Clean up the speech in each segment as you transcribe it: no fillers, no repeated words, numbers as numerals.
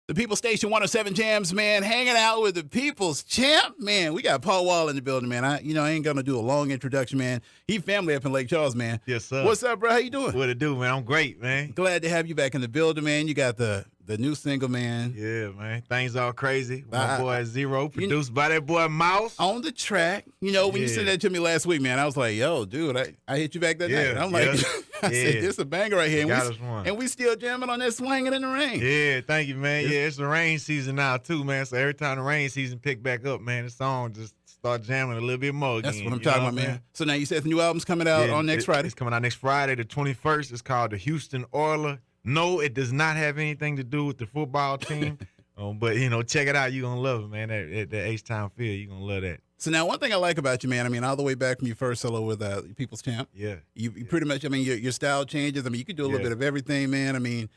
The People Station 107 JAMZ, man, hanging out with the People's Champ. Man, we got Paul Wall in the building, man. I ain't going to do a long introduction, man. He family up in Lake Charles, man. Yes, sir. What's up, bro? How you doing? What it do, man? I'm great, man. Glad to have you back in the building, man. You got the new single, man. Yeah, man. Things all crazy. My boy Zero, produced by that boy Mouse. On the track. You know, when you said that to me last week, man, I was like, yo, dude, I hit you back that night. I'm like, I said, this is a banger right here. And we still jamming on that Swinging in the Rain. Yeah, thank you, man. It's the rain season now, too, man. So every time the rain season pick back up, man, the song just start jamming a little bit more again. That's what I'm talking about, man. So now you said the new album's coming out on next Friday? It's coming out next Friday, the 21st. It's called The Houston Oilers. No, it does not have anything to do with the football team. But, check it out. You're going to love it, man. At the H-Town Field, you're going to love that. So now one thing I like about you, man, I mean, all the way back from your first solo with People's Champ. Yeah. You pretty much, I mean, your style changes. I mean, you can do a little bit of everything, man. I mean,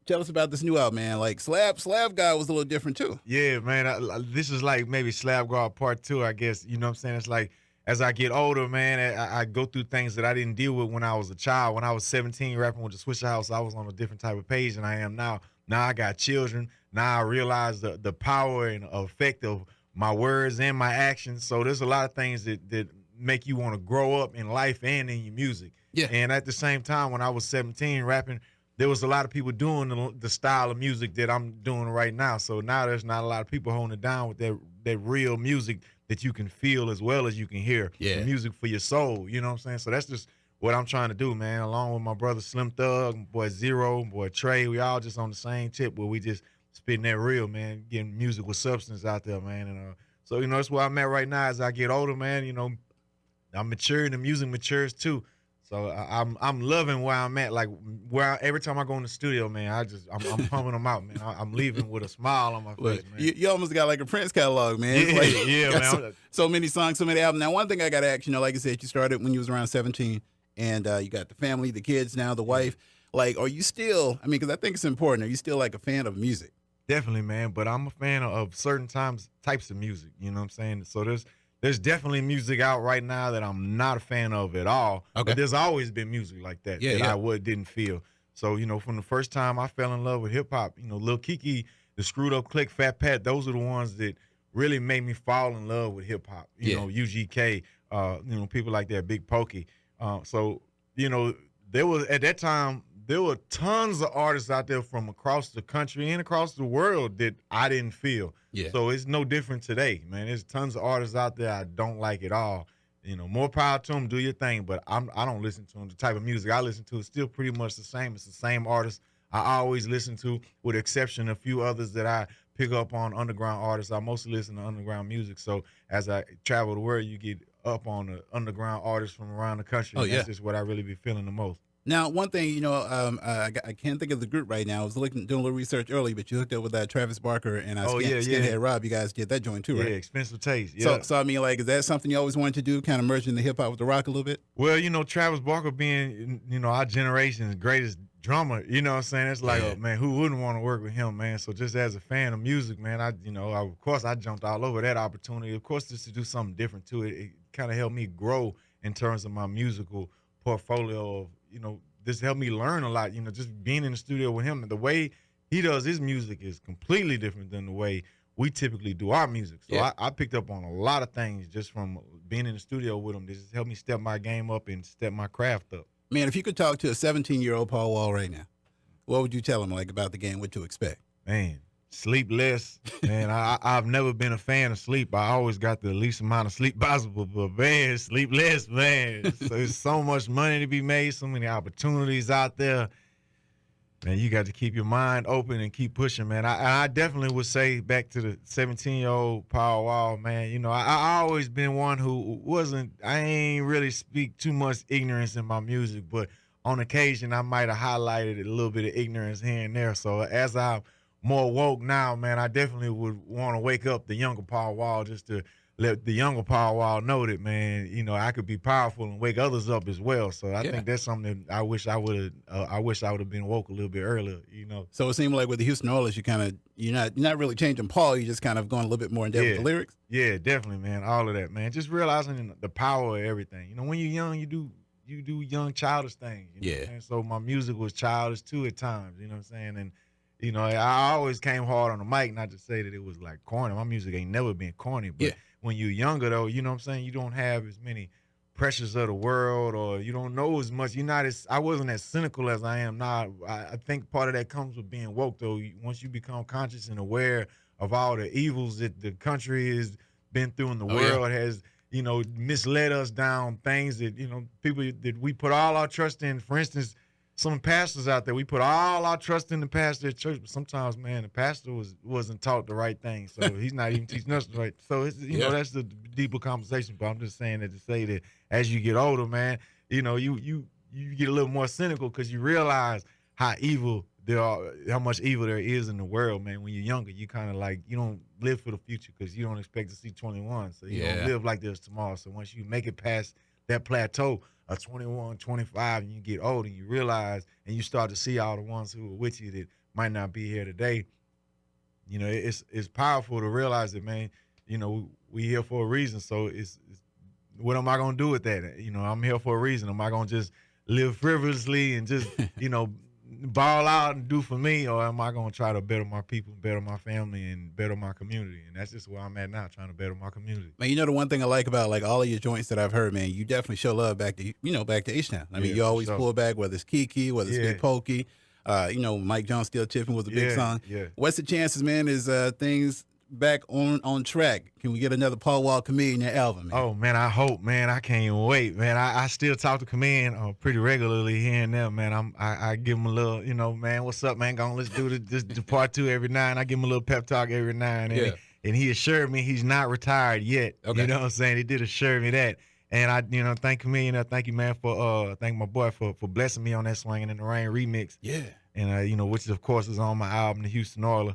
tell us about this new album, man. Like, Slab God was a little different, too. Yeah, man. This is like maybe Slab God Part 2, I guess. You know what I'm saying? It's like, as I get older, man, I go through things that I didn't deal with when I was a child. When I was 17, rapping with the Swisher House, I was on a different type of page than I am now. Now I got children. Now I realize the power and effect of my words and my actions. So there's a lot of things that make you want to grow up in life and in your music. Yeah. And at the same time, when I was 17 rapping, there was a lot of people doing the style of music that I'm doing right now. So now there's not a lot of people holding it down with that real music that you can feel as well as you can hear. Yeah. The music for your soul, you know what I'm saying? So that's just what I'm trying to do, man, along with my brother Slim Thug, my boy Zero, my boy Trey. We all just on the same tip where we just spitting that real, man, getting music with substance out there, man. And so, that's where I'm at right now as I get older, man. I'm maturing, the music matures too. So I'm loving where I'm at. Like every time I go in the studio, man, I'm pumping them out, man. I'm leaving with a smile on my face, man. You almost got like a Prince catalog, man. Man. So many songs, so many albums. Now, one thing I got to ask, like I said, you started when you was around 17, and you got the family, the kids, now the wife. Like, are you still? I mean, because I think it's important. Are you still like a fan of music? Definitely, man. But I'm a fan of certain types of music. You know what I'm saying? So there's definitely music out right now that I'm not a fan of at all. Okay. But there's always been music like that I didn't feel. So, from the first time I fell in love with hip-hop, Lil Keke, the Screwed Up Click, Fat Pat, those are the ones that really made me fall in love with hip-hop. You know, UGK, people like that, Big Pokey. So, there was, at that time, there were tons of artists out there from across the country and across the world that I didn't feel. Yeah. So it's no different today, man. There's tons of artists out there I don't like at all. More power to them, do your thing, but I don't listen to them. The type of music I listen to is still pretty much the same. It's the same artists I always listen to, with the exception of a few others that I pick up on underground artists. I mostly listen to underground music. So as I travel the world, you get up on the underground artists from around the country. Oh, yeah. That's just what I really be feeling the most. Now, one thing, I can't think of the group right now. I was doing a little research early, but you hooked up with that Travis Barker and Skinhead Rob. You guys did that joint too, right? Yeah, Expensive Taste. Yeah. So I mean, like, is that something you always wanted to do, kind of merging the hip hop with the rock a little bit? Well, Travis Barker being, our generation's greatest drummer, you know what I'm saying? It's like, man, who wouldn't want to work with him, man? So just as a fan of music, man, of course I jumped all over that opportunity. Of course, just to do something different to it, it kind of helped me grow in terms of my musical portfolio of, this helped me learn a lot, just being in the studio with him. The way he does his music is completely different than the way we typically do our music. So I picked up on a lot of things just from being in the studio with him. This just helped me step my game up and step my craft up. Man, if you could talk to a 17-year-old Paul Wall right now, what would you tell him, like, about the game, what to expect? Man, sleep less. Man, I've never been a fan of sleep. I always got the least amount of sleep possible. But, man, sleep less, man. So there's so much money to be made, so many opportunities out there. Man, you got to keep your mind open and keep pushing, man. I definitely would say, back to the 17-year-old Paul Wall, man, I always been one who I ain't really speak too much ignorance in my music, but on occasion I might have highlighted a little bit of ignorance here and there. So as I'm more woke now, man, I definitely would want to wake up the younger Paul Wall, just to let the younger Paul Wall know that, man, I could be powerful and wake others up as well. So I think that's something that I wish I would have been woke a little bit earlier, So it seemed like with the Houston Oilers, you're not really changing Paul, you're just kind of going a little bit more in depth with the lyrics? Yeah, definitely, man. All of that, man. Just realizing the power of everything. When you're young, you do young childish things. And so my music was childish too at times, you know what I'm saying? And You know, I always came hard on the mic, not to say that it was like corny. My music ain't never been corny, but Yeah. when you're younger though, you know what I'm saying, you don't have as many pressures of the world, or you don't know as much. You're not as I wasn't as cynical as I am now. I think part of that comes with being woke though. Once you become conscious and aware of all the evils that the country has been through and the world has, you know, misled us down things that, you know, people that we put all our trust in. For instance, some pastors out there, we put all our trust in the pastor at church, but sometimes, man, the pastor wasn't taught the right thing, so he's not even teaching us the right. So it's, you know, that's the deeper conversation. But I'm just saying that to say that as you get older, man, you know, you get a little more cynical because you realize how much evil there is in the world, man. When you're younger, you kind of like, you don't live for the future because you don't expect to see 21, so you don't live like there's tomorrow. So once you make it past that plateau of 21, 25, and you get older, you realize, and you start to see all the ones who are with you that might not be here today. You know, it's powerful to realize that, man, you know, we here for a reason. So it's what am I going to do with that? You know, I'm here for a reason. Am I going to just live frivolously and just, you know, ball out and do for me, or am I going to try to better my people, better my family, and better my community? And that's just where I'm at now, trying to better my community. Man, you know the one thing I like about like all of your joints that I've heard, man, you definitely show love back to H-Town. I mean, you always pull back, whether it's Kiki, whether it's Big Pokey. You know, Mike John Still Tipping was a big song. Yeah. What's the chances, man? Is things back on track? Can we get another Paul Wall Chameleon album, man? Oh man, I hope, man. I can't even wait, man. I still talk to Chameleon pretty regularly here and there, man. I give him a little, you know, man, what's up, man? Let's do this part 2 every now, and I give him a little pep talk every now and then. And he assured me he's not retired yet. Okay. You know what I'm saying? He did assure me that. And I, you know, thank Chameleon. Thank you, man, thank my boy for blessing me on that Swinging in the Rain remix. Yeah. And you know, which of course is on my album, The Houston Oiler.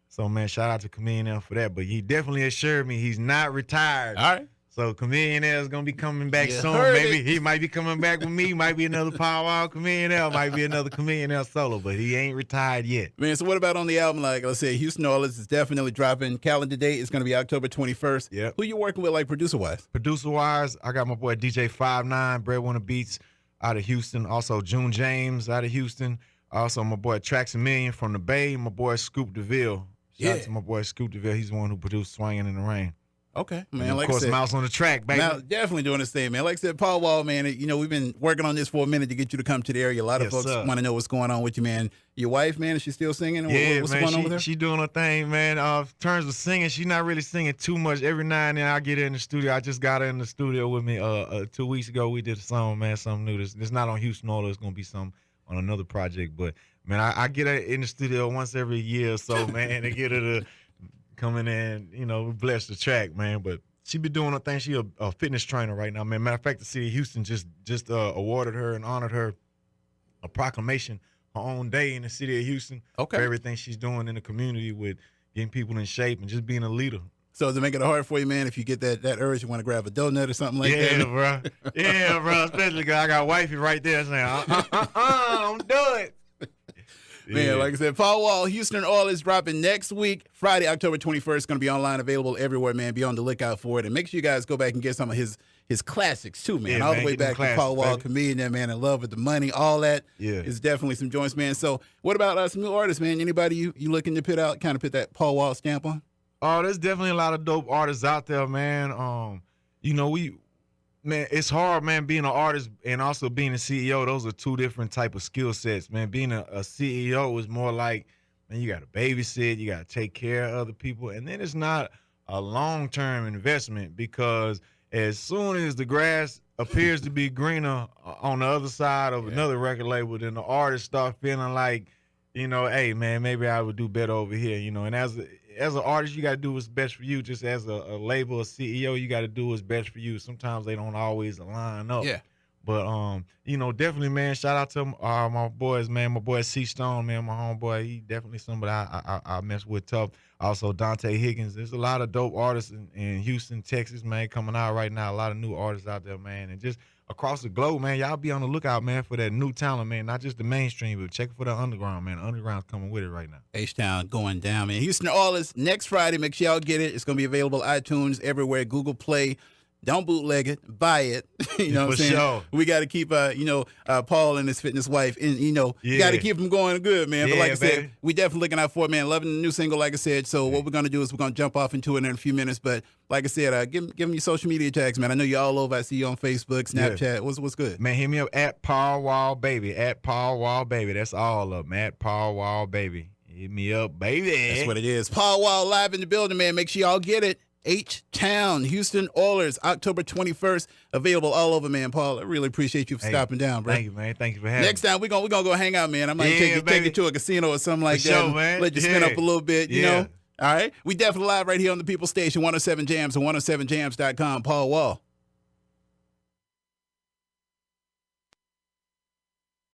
So, man, shout out to Chameleon for that. But he definitely assured me he's not retired. All right. So Chameleon is going to be coming back soon. Maybe he might be coming back with me. Might be another Power Wall Chameleon. Might be another Chameleon solo. But he ain't retired yet. Man, so what about on the album? Like I said, Houston Oilers is definitely dropping. Calendar date is going to be October 21st. Yeah. Who you working with, like, producer-wise? Producer-wise, I got my boy DJ 59, Breadwinner Beats out of Houston. Also, June James out of Houston. Also, my boy Trax a Million from the Bay. My boy Scoop DeVille. Shout out to my boy Scoop DeVille. He's the one who produced Swinging in the Rain. Okay, man. And like of course, I said, Mouse on the track, baby. Mouse definitely doing his thing, man. Like I said, Paul Wall, man. You know, we've been working on this for a minute to get you to come to the area. A lot of folks want to know what's going on with you, man. Your wife, man, is she still singing? Yeah, what's man, going on with her? She doing her thing, man. In terms of singing, she's not really singing too much. Every now and then I get her in the studio. I just got her in the studio with me 2 weeks ago. We did a song, man, something new. It's not on Houston Oilers. It's going to be some on another project. But, man, I get her in the studio once every year or so, man, to get her to come in and, you know, bless the track, man. But she be doing her thing. She a fitness trainer right now, man. Matter of fact, the city of Houston just awarded her and honored her a proclamation, her own day in the city of Houston. Okay. For everything she's doing in the community with getting people in shape and just being a leader. So does it make it hard for you, man, if you get that urge, you want to grab a donut or something like that? Yeah, bro. Yeah, bro. Especially because I got wifey right there saying, don't do it. Man, like I said, Paul Wall, Houston Oilers dropping next week, Friday, October 21st. Going to be online, available everywhere, man. Be on the lookout for it. And make sure you guys go back and get some of his classics, too, man. All the way back to Paul Wall, Comedian, man, In Love with the Money, all that is definitely some joints, man. So what about some new artists, man? Anybody you looking to put that Paul Wall stamp on? Oh, there's definitely a lot of dope artists out there, man. You know, man, it's hard, man, being an artist and also being a CEO. Those are two different type of skill sets, man. Being a CEO is more like, man, you got to babysit, you got to take care of other people. And then it's not a long-term investment because as soon as the grass appears to be greener on the other side of another record label, then the artists start feeling like, you know, hey, man, maybe I would do better over here, you know. And as an artist, you got to do what's best for you. Just as a label, a CEO, you got to do what's best for you. Sometimes they don't always line up. Yeah. But, you know, definitely, man, shout out to my boys, man. My boy C Stone, man, my homeboy. He definitely somebody I mess with tough. Also, Dante Higgins. There's a lot of dope artists in Houston, Texas, man, coming out right now. A lot of new artists out there, man. And just across the globe, man, y'all be on the lookout, man, for that new talent, man. Not just the mainstream, but check for the underground, man. The underground's coming with it right now. H-Town going down, man. Houston Oilers next Friday. Make sure y'all get it. It's going to be available iTunes, everywhere, Google Play. Don't bootleg it. Buy it. You know what I'm saying? Sure. We got to keep, Paul and his fitness wife, and got to keep them going good, man. But like I said, we definitely looking out for it, man. Loving the new single, like I said. So what we're gonna do is we're gonna jump off into it in a few minutes. But like I said, give them your social media tags, man. I know you're all over. I see you on Facebook, Snapchat. Yeah. What's good? Man, hit me up at Paul Wall Baby. At Paul Wall Baby. That's all of them. At Paul Wall Baby. Hit me up, baby. That's what it is. Paul Wall live in the building, man. Make sure y'all get it. H-Town, Houston Oilers, October 21st. Available all over, man. Paul, I really appreciate you for stopping down, bro. Thank you, man. Thank you for having me. Next time, we're gonna go hang out, man. I might take you to a casino or something like that. Sure, man. Let you spin up a little bit, you know? All right? We definitely live right here on the People Station, 107 JAMZ and 107jams.com. Paul Wall.